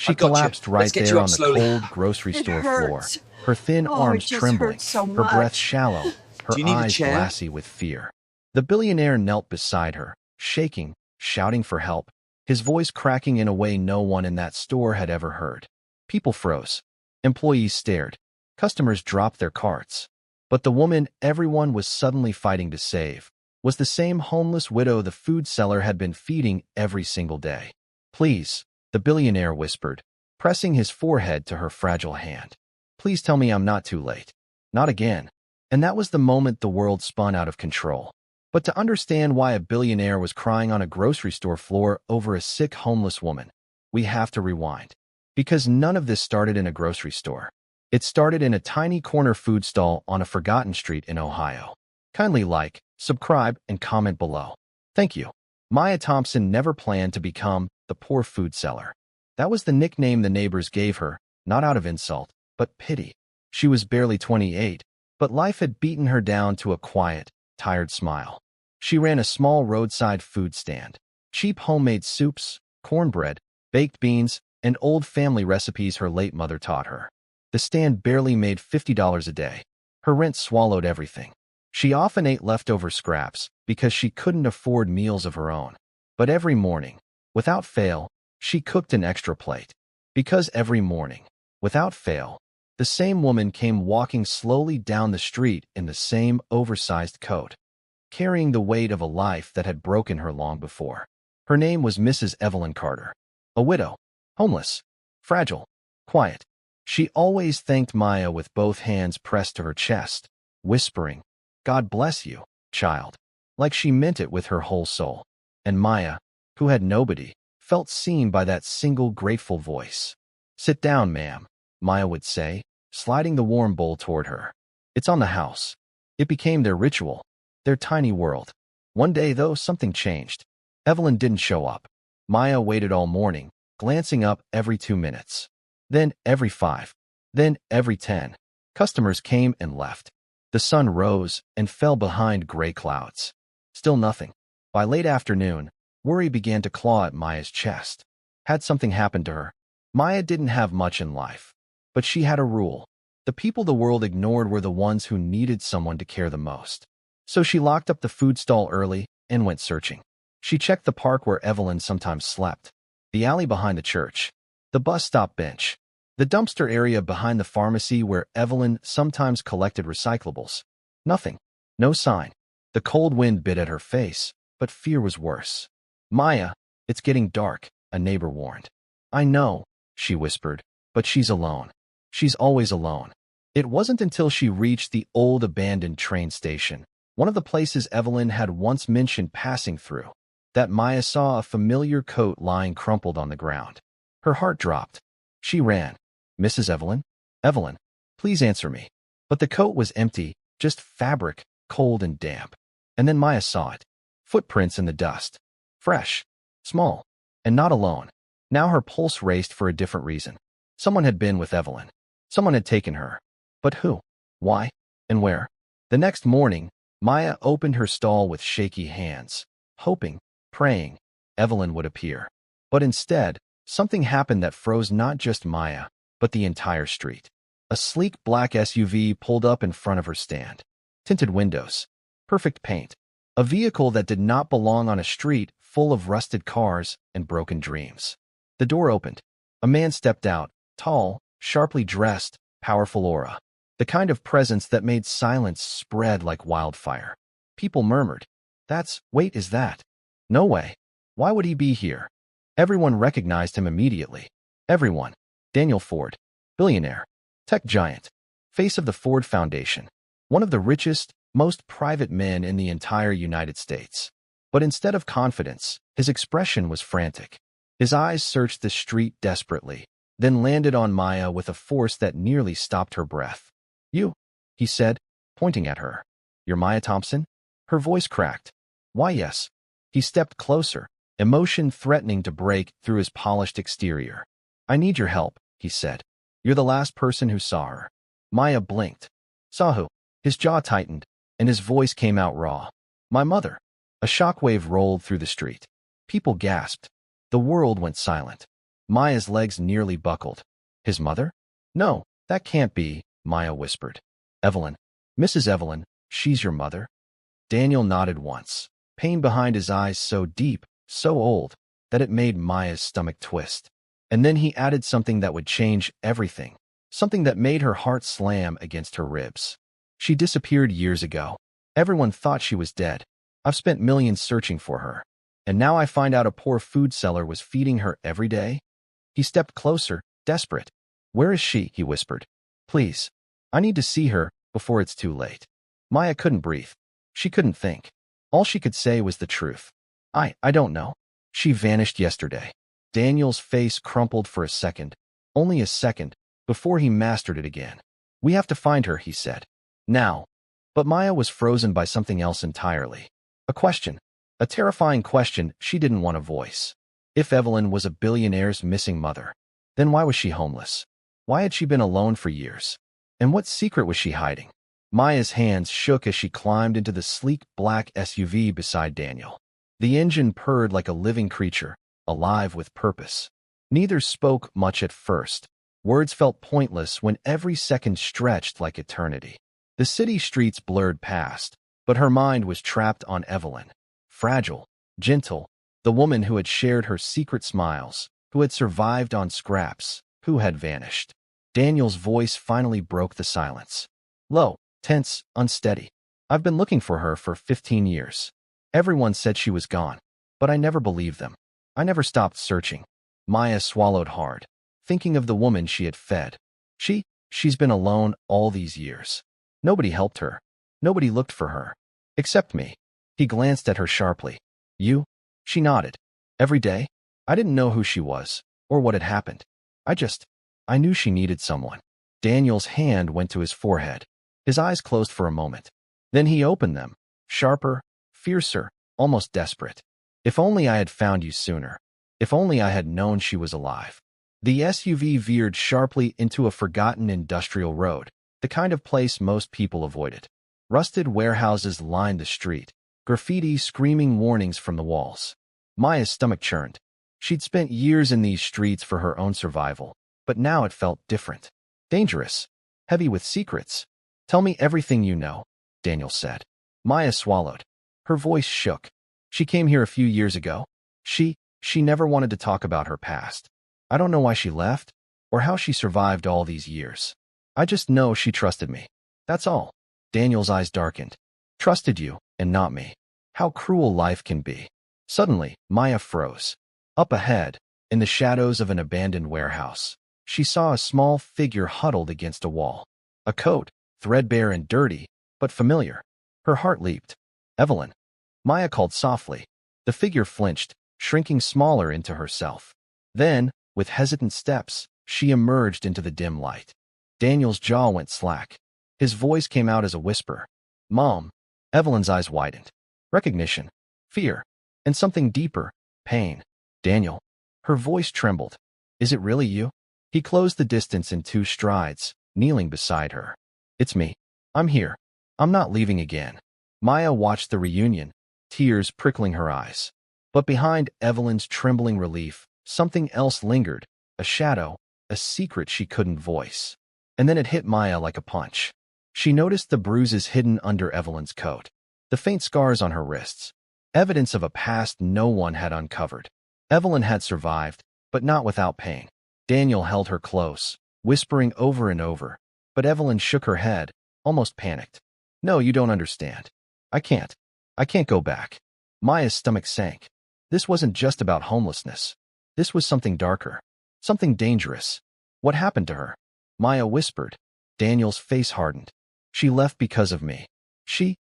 She I've got you. collapsed Let's right get there you on up the slowly. cold grocery It store floor, hurts. her thin Oh, it arms just trembling, hurts so her breath much. shallow, Do her you need a eyes chair? glassy with fear. The billionaire knelt beside her, shaking, shouting for help, his voice cracking in a way no one in that store had ever heard. People froze. Employees stared. Customers dropped their carts. But the woman everyone was suddenly fighting to save was the same homeless widow the food seller had been feeding every single day. Please, the billionaire whispered, pressing his forehead to her fragile hand. Please tell me I'm not too late. Not again. And that was the moment the world spun out of control. But to understand why a billionaire was crying on a grocery store floor over a sick homeless woman, we have to rewind. Because none of this started in a grocery store. It started in a tiny corner food stall on a forgotten street in Ohio. Kindly like, subscribe, and comment below. Thank you. Maya Thompson never planned to become the poor food seller. That was the nickname the neighbors gave her, not out of insult, but pity. She was barely 28, but life had beaten her down to a quiet, tired smile. She ran a small roadside food stand. Cheap homemade soups, cornbread, baked beans, and old family recipes her late mother taught her. The stand barely made $50 a day. Her rent swallowed everything. She often ate leftover scraps because she couldn't afford meals of her own. But every morning, without fail, she cooked an extra plate. Because every morning, without fail, the same woman came walking slowly down the street in the same oversized coat, carrying the weight of a life that had broken her long before. Her name was Mrs. Evelyn Carter, a widow, homeless, fragile, quiet. She always thanked Maya with both hands pressed to her chest, whispering, "God bless you, child," like she meant it with her whole soul. And Maya, who had nobody, felt seen by that single grateful voice. "Sit down, ma'am," Maya would say, sliding the warm bowl toward her. "It's on the house." It became their ritual, their tiny world. One day, though, something changed. Evelyn didn't show up. Maya waited all morning, glancing up every 2 minutes. Then every 5. Then every 10. Customers came and left. The sun rose and fell behind gray clouds. Still nothing. By late afternoon, worry began to claw at Maya's chest. Had something happened to her? Maya didn't have much in life. But she had a rule. The people the world ignored were the ones who needed someone to care the most. So she locked up the food stall early and went searching. She checked the park where Evelyn sometimes slept, the alley behind the church, the bus stop bench, the dumpster area behind the pharmacy where Evelyn sometimes collected recyclables. Nothing. No sign. The cold wind bit at her face, but fear was worse. "Maya, it's getting dark," a neighbor warned. "I know," she whispered, "but she's alone. She's always alone." It wasn't until she reached the old abandoned train station, one of the places Evelyn had once mentioned passing through, that Maya saw a familiar coat lying crumpled on the ground. Her heart dropped. She ran. "Mrs. Evelyn? Evelyn, please answer me." But the coat was empty, just fabric, cold and damp. And then Maya saw it. Footprints in the dust. Fresh, small, and not alone. Now her pulse raced for a different reason. Someone had been with Evelyn. Someone had taken her. But who? Why? And where? The next morning, Maya opened her stall with shaky hands, hoping, praying, Evelyn would appear. But instead, something happened that froze not just Maya, but the entire street. A sleek black SUV pulled up in front of her stand. Tinted windows. Perfect paint. A vehicle that did not belong on a street full of rusted cars and broken dreams. The door opened. A man stepped out, tall, sharply dressed, powerful aura. The kind of presence that made silence spread like wildfire. People murmured, Wait, is that? No way. Why would he be here?" Everyone recognized him immediately. Everyone. Daniel Ford, billionaire, tech giant, face of the Ford Foundation, one of the richest, most private men in the entire United States. But instead of confidence, his expression was frantic. His eyes searched the street desperately, then landed on Maya with a force that nearly stopped her breath. "You," he said, pointing at her. "You're Maya Thompson?" Her voice cracked. "Why, yes." He stepped closer, emotion threatening to break through his polished exterior. "I need your help," he said. "You're the last person who saw her." Maya blinked. "Saw who?" His jaw tightened, and his voice came out raw. "My mother." A shockwave rolled through the street. People gasped. The world went silent. Maya's legs nearly buckled. His mother? No, that can't be, Maya whispered. Evelyn. Mrs. Evelyn, she's your mother? Daniel nodded once, pain behind his eyes so deep, so old, that it made Maya's stomach twist. And then he added something that would change everything, something that made her heart slam against her ribs. She disappeared years ago. Everyone thought she was dead. I've spent millions searching for her. And now I find out a poor food seller was feeding her every day? He stepped closer, desperate. Where is she? He whispered. Please. I need to see her before it's too late. Maya couldn't breathe. She couldn't think. All she could say was the truth. I don't know. She vanished yesterday. Daniel's face crumpled for a second, only a second, before he mastered it again. We have to find her, he said. Now. But Maya was frozen by something else entirely. A question. A terrifying question she didn't want to voice. If Evelyn was a billionaire's missing mother, then why was she homeless? Why had she been alone for years? And what secret was she hiding? Maya's hands shook as she climbed into the sleek black SUV beside Daniel. The engine purred like a living creature, alive with purpose. Neither spoke much at first. Words felt pointless when every second stretched like eternity. The city streets blurred past, but her mind was trapped on Evelyn. Fragile, gentle, the woman who had shared her secret smiles, who had survived on scraps, who had vanished. Daniel's voice finally broke the silence. Low, tense, unsteady. I've been looking for her for 15 years. Everyone said she was gone, but I never believed them. I never stopped searching. Maya swallowed hard, thinking of the woman she had fed. She's been alone all these years. Nobody helped her. Nobody looked for her. Except me. He glanced at her sharply. You? She nodded. Every day? I didn't know who she was, or what had happened. I knew she needed someone. Daniel's hand went to his forehead. His eyes closed for a moment. Then he opened them, sharper, fiercer, almost desperate. If only I had found you sooner. If only I had known she was alive. The SUV veered sharply into a forgotten industrial road, the kind of place most people avoided. Rusted warehouses lined the street, graffiti screaming warnings from the walls. Maya's stomach churned. She'd spent years in these streets for her own survival, but now it felt different. Dangerous. Heavy with secrets. Tell me everything you know, Daniel said. Maya swallowed. Her voice shook. She came here a few years ago. She never wanted to talk about her past. I don't know why she left, or how she survived all these years. I just know she trusted me. That's all. Daniel's eyes darkened. Trusted you, and not me. How cruel life can be. Suddenly, Maya froze. Up ahead, in the shadows of an abandoned warehouse, she saw a small figure huddled against a wall. A coat, threadbare and dirty, but familiar. Her heart leaped. Evelyn. Maya called softly. The figure flinched, shrinking smaller into herself. Then, with hesitant steps, she emerged into the dim light. Daniel's jaw went slack. His voice came out as a whisper. Mom. Evelyn's eyes widened. Recognition, fear, and something deeper, pain. Daniel. Her voice trembled. Is it really you? He closed the distance in 2 strides, kneeling beside her. It's me. I'm here. I'm not leaving again. Maya watched the reunion, tears prickling her eyes. But behind Evelyn's trembling relief, something else lingered, a shadow, a secret she couldn't voice. And then it hit Maya like a punch. She noticed the bruises hidden under Evelyn's coat, the faint scars on her wrists, evidence of a past no one had uncovered. Evelyn had survived, but not without pain. Daniel held her close, whispering over and over, but Evelyn shook her head, almost panicked. No, you don't understand. I can't go back. Maya's stomach sank. This wasn't just about homelessness. This was something darker, something dangerous. What happened to her? Maya whispered. Daniel's face hardened. She left because of me. She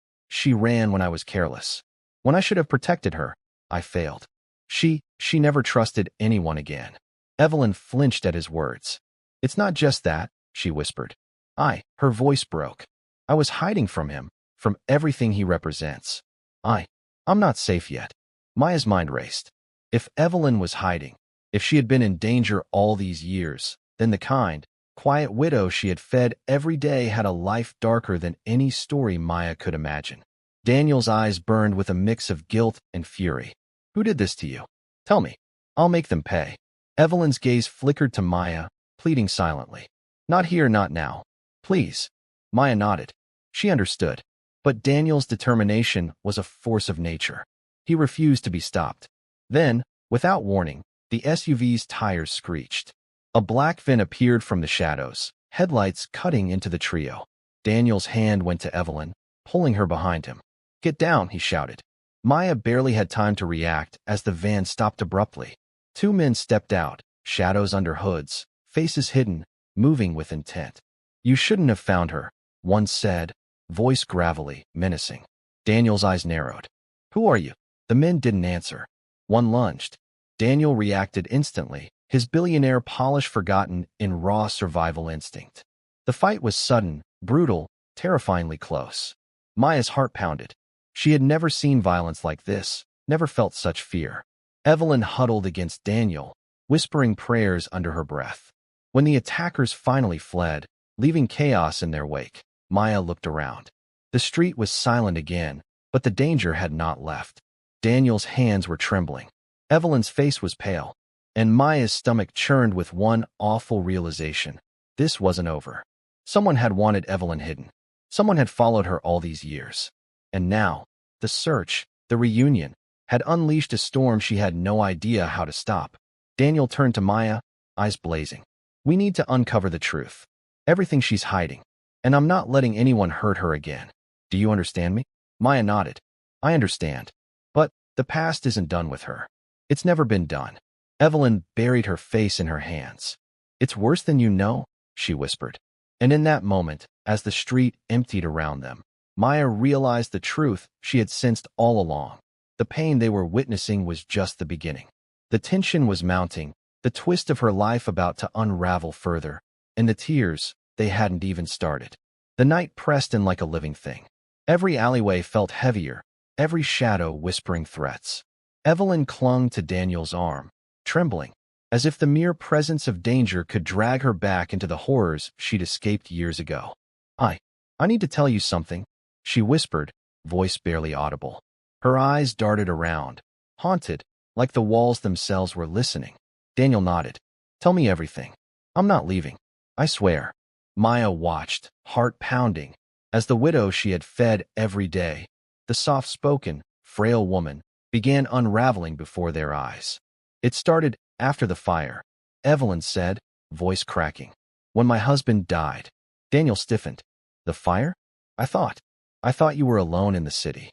ran when I was careless. When I should have protected her, I failed. She never trusted anyone again. Evelyn flinched at his words. It's not just that, she whispered. Her voice broke. I was hiding from him, from everything he represents. I'm not safe yet. Maya's mind raced. If Evelyn was hiding, if she had been in danger all these years, then the kind, quiet widow she had fed every day had a life darker than any story Maya could imagine. Daniel's eyes burned with a mix of guilt and fury. Who did this to you? Tell me. I'll make them pay. Evelyn's gaze flickered to Maya, pleading silently. Not here, not now. Please. Maya nodded. She understood. But Daniel's determination was a force of nature. He refused to be stopped. Then, without warning, the SUV's tires screeched. A black van appeared from the shadows, headlights cutting into the trio. Daniel's hand went to Evelyn, pulling her behind him. Get down, he shouted. Maya barely had time to react as the van stopped abruptly. Two men stepped out, shadows under hoods, faces hidden, moving with intent. You shouldn't have found her, one said, voice gravelly, menacing. Daniel's eyes narrowed. Who are you? The men didn't answer. One lunged. Daniel reacted instantly, his billionaire polish forgotten in raw survival instinct. The fight was sudden, brutal, terrifyingly close. Maya's heart pounded. She had never seen violence like this, never felt such fear. Evelyn huddled against Daniel, whispering prayers under her breath. When the attackers finally fled, leaving chaos in their wake, Maya looked around. The street was silent again, but the danger had not left. Daniel's hands were trembling. Evelyn's face was pale, and Maya's stomach churned with one awful realization. This wasn't over. Someone had wanted Evelyn hidden. Someone had followed her all these years. And now, the search, the reunion, had unleashed a storm she had no idea how to stop. Daniel turned to Maya, eyes blazing. We need to uncover the truth. Everything she's hiding. And I'm not letting anyone hurt her again. Do you understand me? Maya nodded. I understand. But the past isn't done with her. It's never been done. Evelyn buried her face in her hands. It's worse than you know, she whispered. And in that moment, as the street emptied around them, Maya realized the truth she had sensed all along. The pain they were witnessing was just the beginning. The tension was mounting, the twist of her life about to unravel further, and the tears, they hadn't even started. The night pressed in like a living thing. Every alleyway felt heavier, every shadow whispering threats. Evelyn clung to Daniel's arm, trembling, as if the mere presence of danger could drag her back into the horrors she'd escaped years ago. I need to tell you something, she whispered, voice barely audible. Her eyes darted around, haunted, like the walls themselves were listening. Daniel nodded. Tell me everything. I'm not leaving. I swear. Maya watched, heart pounding, as the widow she had fed every day, the soft-spoken, frail woman, began unraveling before their eyes. It started after the fire, Evelyn said, voice cracking. When my husband died. Daniel stiffened. The fire? I thought you were alone in the city.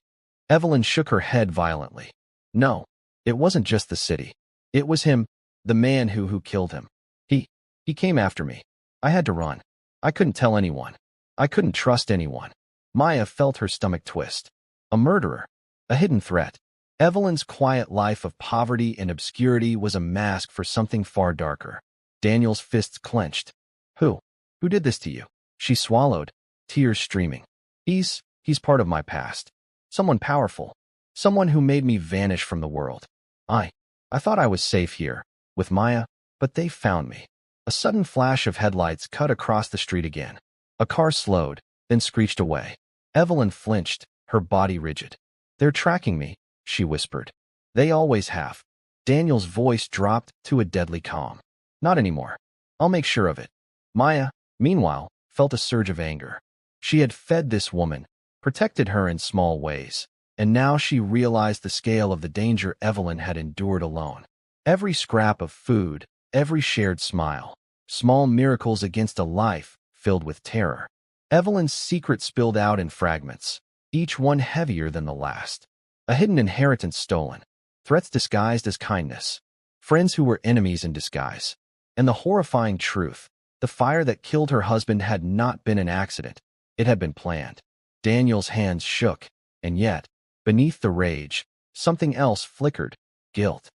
Evelyn shook her head violently. No, it wasn't just the city. It was him, the man who killed him. He came after me. I had to run. I couldn't tell anyone. I couldn't trust anyone. Maya felt her stomach twist. A murderer. A hidden threat. Evelyn's quiet life of poverty and obscurity was a mask for something far darker. Daniel's fists clenched. Who did this to you? She swallowed, tears streaming. He's part of my past. Someone powerful. Someone who made me vanish from the world. I thought I was safe here, with Maya, but they found me. A sudden flash of headlights cut across the street again. A car slowed, then screeched away. Evelyn flinched, her body rigid. They're tracking me, she whispered. They always have. Daniel's voice dropped to a deadly calm. Not anymore. I'll make sure of it. Maya, meanwhile, felt a surge of anger. She had fed this woman, protected her in small ways, and now she realized the scale of the danger Evelyn had endured alone. Every scrap of food, every shared smile, small miracles against a life filled with terror. Evelyn's secret spilled out in fragments, each one heavier than the last. A hidden inheritance stolen, threats disguised as kindness, friends who were enemies in disguise, and the horrifying truth, the fire that killed her husband had not been an accident, it had been planned. Daniel's hands shook, and yet, beneath the rage, something else flickered, guilt.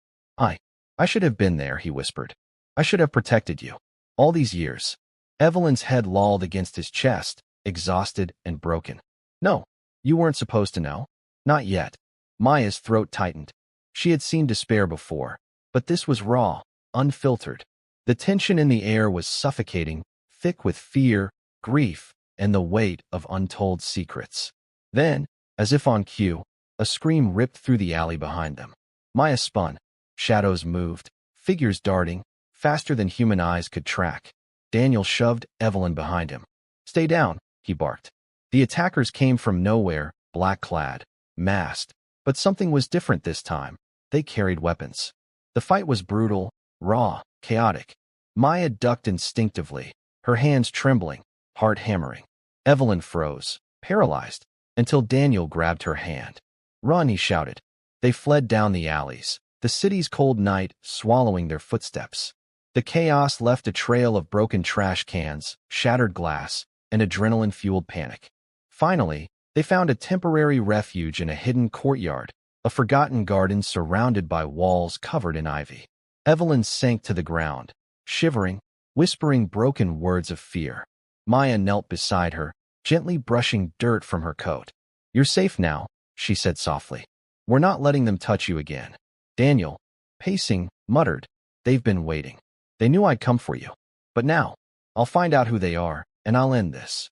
I should have been there, he whispered. I should have protected you. All these years. Evelyn's head lolled against his chest, exhausted and broken. No, you weren't supposed to know. Not yet. Maya's throat tightened. She had seen despair before, but this was raw, unfiltered. The tension in the air was suffocating, thick with fear, grief, and the weight of untold secrets. Then, as if on cue, a scream ripped through the alley behind them. Maya spun. Shadows moved, figures darting, faster than human eyes could track. Daniel shoved Evelyn behind him. "Stay down," he barked. The attackers came from nowhere, black-clad, masked, but something was different this time. They carried weapons. The fight was brutal, raw, chaotic. Maya ducked instinctively, her hands trembling, heart hammering. Evelyn froze, paralyzed, until Daniel grabbed her hand. "Run," he shouted. They fled down the alleys, the city's cold night swallowing their footsteps. The chaos left a trail of broken trash cans, shattered glass, and adrenaline-fueled panic. Finally, they found a temporary refuge in a hidden courtyard, a forgotten garden surrounded by walls covered in ivy. Evelyn sank to the ground, shivering, whispering broken words of fear. Maya knelt beside her, gently brushing dirt from her coat. "You're safe now," she said softly. "We're not letting them touch you again." Daniel, pacing, muttered, "They've been waiting. They knew I'd come for you. But now, I'll find out who they are, and I'll end this."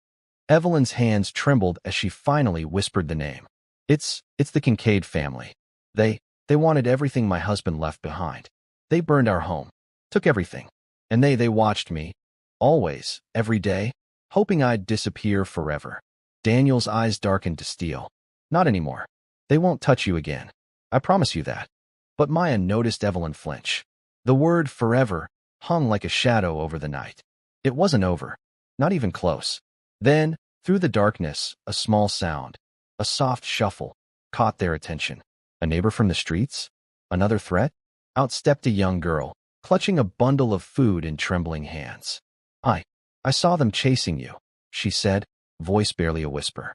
Evelyn's hands trembled as she finally whispered the name. It's the Kincaid family. They wanted everything my husband left behind. They burned our home, took everything. And they watched me, always, every day, hoping I'd disappear forever." Daniel's eyes darkened to steel. "Not anymore. They won't touch you again. I promise you that." But Maya noticed Evelyn flinch. The word forever hung like a shadow over the night. It wasn't over, not even close. Then, through the darkness, a small sound, a soft shuffle, caught their attention. A neighbor from the streets? Another threat? Out stepped a young girl, clutching a bundle of food in trembling hands. I saw them chasing you," she said, voice barely a whisper.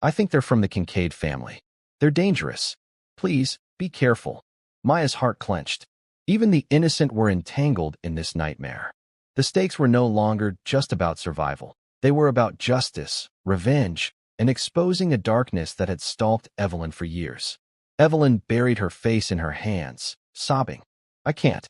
I think they're from the Kincaid family. They're dangerous. Please, be careful." Maya's heart clenched. Even the innocent were entangled in this nightmare. The stakes were no longer just about survival. They were about justice, revenge, and exposing a darkness that had stalked Evelyn for years. Evelyn buried her face in her hands, sobbing. I can't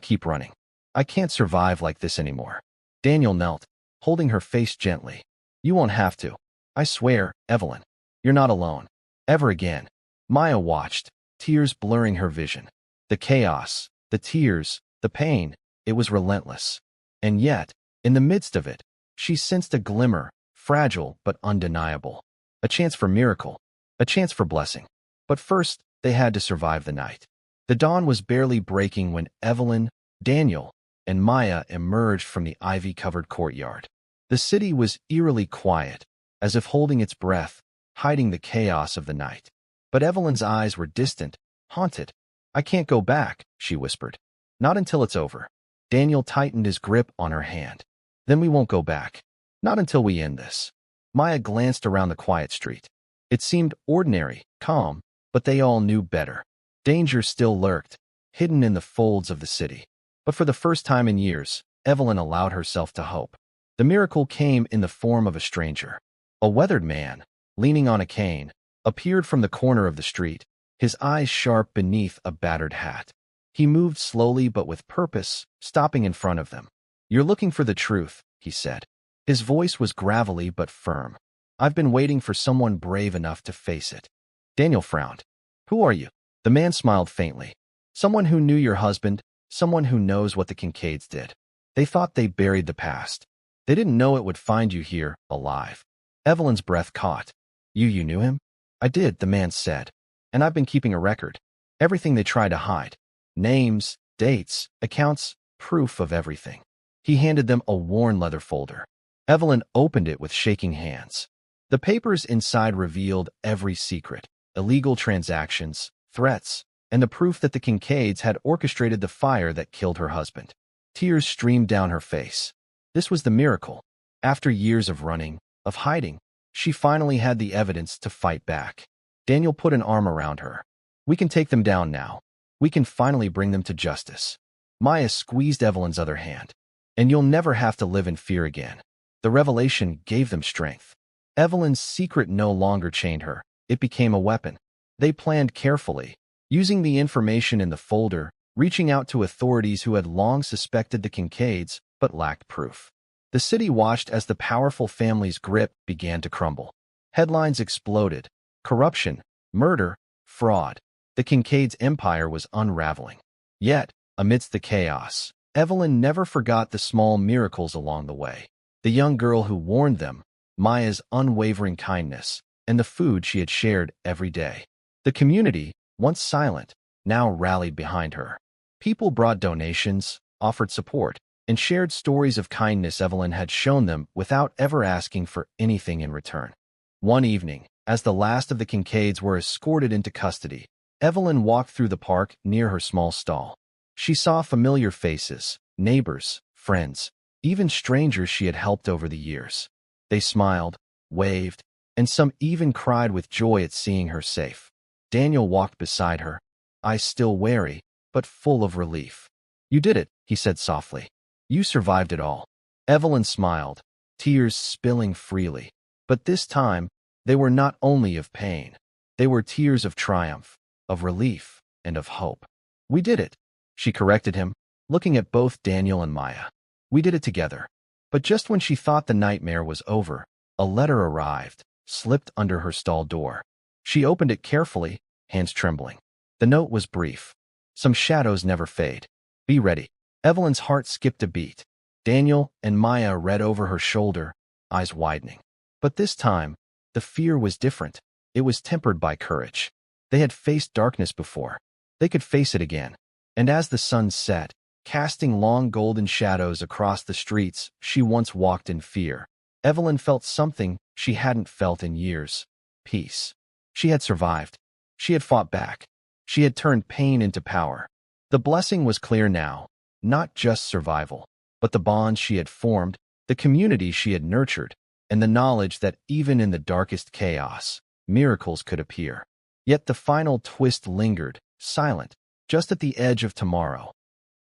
keep running. I can't survive like this anymore." Daniel knelt, holding her face gently. "You won't have to. I swear, Evelyn. You're not alone. Ever again." Maya watched, tears blurring her vision. The chaos, the tears, the pain, it was relentless. And yet, in the midst of it, she sensed a glimmer, fragile but undeniable. A chance for miracle, a chance for blessing. But first, they had to survive the night. The dawn was barely breaking when Evelyn, Daniel, and Maya emerged from the ivy-covered courtyard. The city was eerily quiet, as if holding its breath, hiding the chaos of the night. But Evelyn's eyes were distant, haunted. "I can't go back," she whispered. "Not until it's over." Daniel tightened his grip on her hand. "Then we won't go back. Not until we end this." Maya glanced around the quiet street. It seemed ordinary, calm, but they all knew better. Danger still lurked, hidden in the folds of the city. But for the first time in years, Evelyn allowed herself to hope. The miracle came in the form of a stranger. A weathered man, leaning on a cane, appeared from the corner of the street, his eyes sharp beneath a battered hat. He moved slowly but with purpose, stopping in front of them. "You're looking for the truth," he said. His voice was gravelly but firm. "I've been waiting for someone brave enough to face it." Daniel frowned. "Who are you?" The man smiled faintly. "Someone who knew your husband, someone who knows what the Kincaids did. They thought they buried the past. They didn't know it would find you here, alive." Evelyn's breath caught. You knew him?" "I did," the man said. "And I've been keeping a record. Everything they tried to hide. Names, dates, accounts, proof of everything." He handed them a worn leather folder. Evelyn opened it with shaking hands. The papers inside revealed every secret, illegal transactions, threats, and the proof that the Kincaids had orchestrated the fire that killed her husband. Tears streamed down her face. This was the miracle. After years of running, of hiding, she finally had the evidence to fight back. Daniel put an arm around her. "We can take them down now. We can finally bring them to justice." Maya squeezed Evelyn's other hand. "And you'll never have to live in fear again." The revelation gave them strength. Evelyn's secret no longer chained her. It became a weapon. They planned carefully, using the information in the folder, reaching out to authorities who had long suspected the Kincaids but lacked proof. The city watched as the powerful family's grip began to crumble. Headlines exploded. Corruption, murder, fraud. The Kincaids' empire was unraveling. Yet, Amidst the chaos, Evelyn never forgot the small miracles along the way. The young girl who warned them, Maya's unwavering kindness, and the food she had shared every day. The community, once silent, now rallied behind her. People brought donations, offered support, and shared stories of kindness Evelyn had shown them without ever asking for anything in return. One evening, as the last of the Kincaids were escorted into custody, Evelyn walked through the park near her small stall. She saw familiar faces, neighbors, friends, even strangers she had helped over the years. They smiled, waved, and some even cried with joy at seeing her safe. Daniel walked beside her, eyes still wary, but full of relief. "You did it," he said softly. "You survived it all." Evelyn smiled, tears spilling freely. But this time, they were not only of pain. They were tears of triumph, of relief, and of hope. "We did it," she corrected him, looking at both Daniel and Maya. "We did it together." But just when she thought the nightmare was over, a letter arrived, slipped under her stall door. She opened it carefully, hands trembling. The note was brief. "Some shadows never fade. Be ready." Evelyn's heart skipped a beat. Daniel and Maya read over her shoulder, eyes widening. But this time, the fear was different. It was tempered by courage. They had faced darkness before. They could face it again. And as the sun set, casting long golden shadows across the streets she once walked in fear, Evelyn felt something she hadn't felt in years: peace. She had survived. She had fought back. She had turned pain into power. The blessing was clear now, not just survival, but the bonds she had formed, the community she had nurtured, and the knowledge that even in the darkest chaos, miracles could appear. Yet the final twist lingered, silent, just at the edge of tomorrow,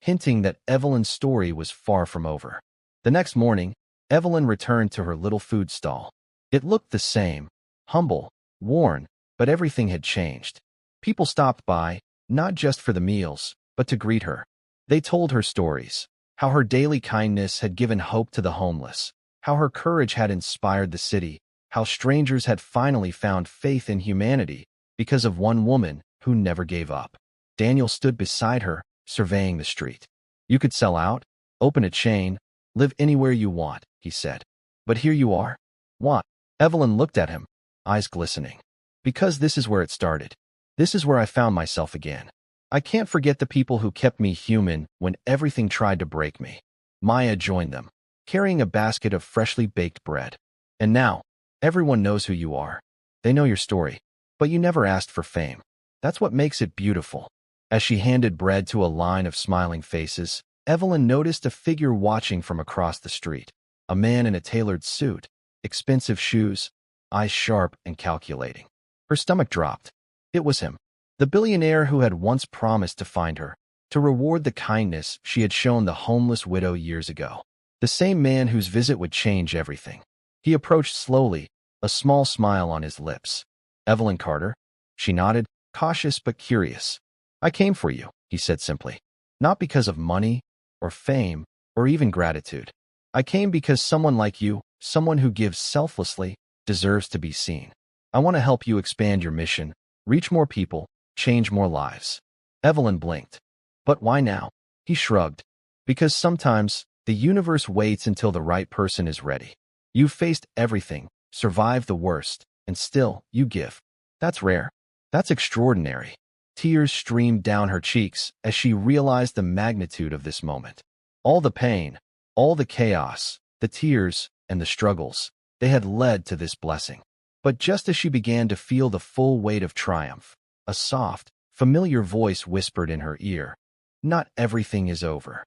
hinting that Evelyn's story was far from over. The next morning, Evelyn returned to her little food stall. It looked the same, humble, worn, but everything had changed. People stopped by, not just for the meals, but to greet her. They told her stories, how her daily kindness had given hope to the homeless, how her courage had inspired the city, how strangers had finally found faith in humanity because of one woman who never gave up. Daniel stood beside her, surveying the street. "You could sell out, open a chain, live anywhere you want," he said. "But here you are." "What?" Evelyn looked at him, eyes glistening. "Because this is where it started. This is where I found myself again. I can't forget the people who kept me human when everything tried to break me." Maya joined them, carrying a basket of freshly baked bread. "And now, everyone knows who you are. They know your story. But you never asked for fame. That's what makes it beautiful." As she handed bread to a line of smiling faces, Evelyn noticed a figure watching from across the street. A man in a tailored suit, expensive shoes, eyes sharp and calculating. Her stomach dropped. It was him. The billionaire who had once promised to find her, to reward the kindness she had shown the homeless widow years ago. The same man whose visit would change everything. He approached slowly, a small smile on his lips. "Evelyn Carter?" She nodded, cautious but curious. "I came for you," he said simply. "Not because of money, or fame, or even gratitude. I came because someone like you, someone who gives selflessly, deserves to be seen. I want to help you expand your mission, reach more people, change more lives." Evelyn blinked. "But why now?" He shrugged. "Because sometimes the universe waits until the right person is ready. You've faced everything, survived the worst, and still, you give. That's rare. That's extraordinary." Tears streamed down her cheeks as she realized the magnitude of this moment. All the pain, all the chaos, the tears, and the struggles, they had led to this blessing. But just as she began to feel the full weight of triumph, a soft, familiar voice whispered in her ear, "Not everything is over."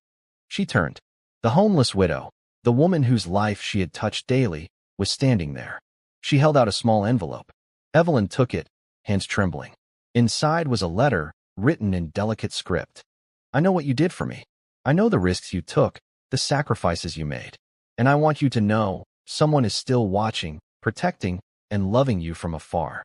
She turned. The homeless widow, the woman whose life she had touched daily, was standing there. She held out a small envelope. Evelyn took it, hands trembling. Inside was a letter, written in delicate script. "I know what you did for me. I know the risks you took, the sacrifices you made. And I want you to know someone is still watching, protecting, and loving you from afar."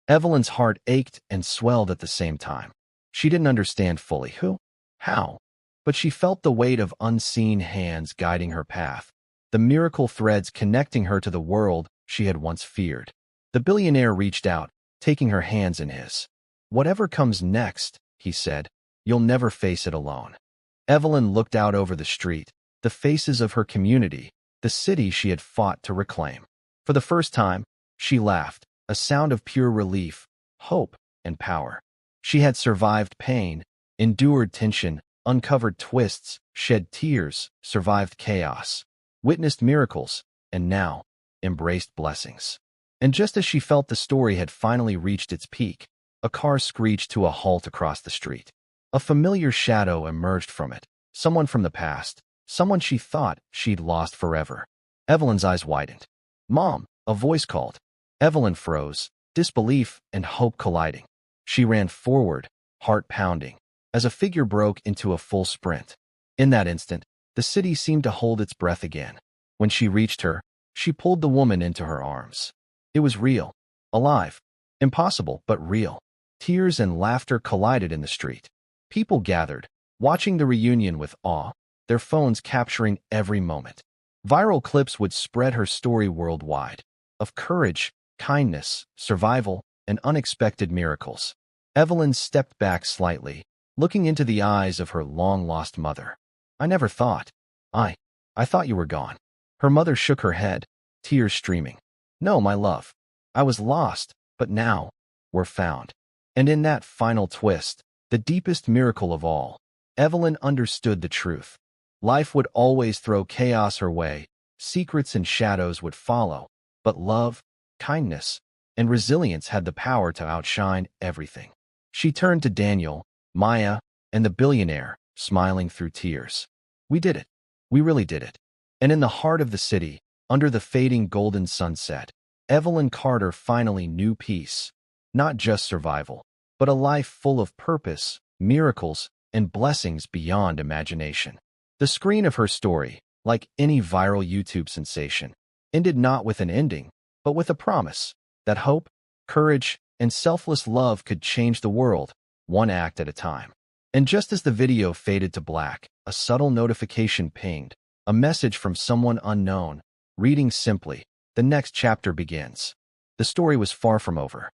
Evelyn's heart ached and swelled at the same time. She didn't understand fully who, how, but she felt the weight of unseen hands guiding her path, the miracle threads connecting her to the world she had once feared. The billionaire reached out, taking her hands in his. "Whatever comes next," he said, "you'll never face it alone." Evelyn looked out over the street, the faces of her community, the city she had fought to reclaim. For the first time, she laughed, a sound of pure relief, hope, and power. She had survived pain, endured tension, uncovered twists, shed tears, survived chaos, witnessed miracles, and now embraced blessings. And just as she felt the story had finally reached its peak, a car screeched to a halt across the street. A familiar shadow emerged from it, someone from the past, someone she thought she'd lost forever. Evelyn's eyes widened. "Mom," a voice called. Evelyn froze, disbelief and hope colliding. She ran forward, heart pounding, as a figure broke into a full sprint. In that instant, the city seemed to hold its breath again. When she reached her, she pulled the woman into her arms. It was real, alive, impossible but real. Tears and laughter collided in the street. People gathered, watching the reunion with awe, their phones capturing every moment. Viral clips would spread her story worldwide, of courage, kindness, survival, and unexpected miracles. Evelyn stepped back slightly, looking into the eyes of her long-lost mother. "I never thought. I thought you were gone." Her mother shook her head, tears streaming. "No, my love. I was lost, but now we're found." And in that final twist, the deepest miracle of all, Evelyn understood the truth. Life would always throw chaos her way, secrets and shadows would follow, but love, kindness, and resilience had the power to outshine everything. She turned to Daniel, Maya, and the billionaire, smiling through tears. "We did it. We really did it." And in the heart of the city, under the fading golden sunset, Evelyn Carter finally knew peace. Not just survival, but a life full of purpose, miracles, and blessings beyond imagination. The screen of her story, like any viral YouTube sensation, ended not with an ending, but with a promise that hope, courage, and selfless love could change the world, one act at a time. And just as the video faded to black, a subtle notification pinged, a message from someone unknown, reading simply, "The next chapter begins." The story was far from over.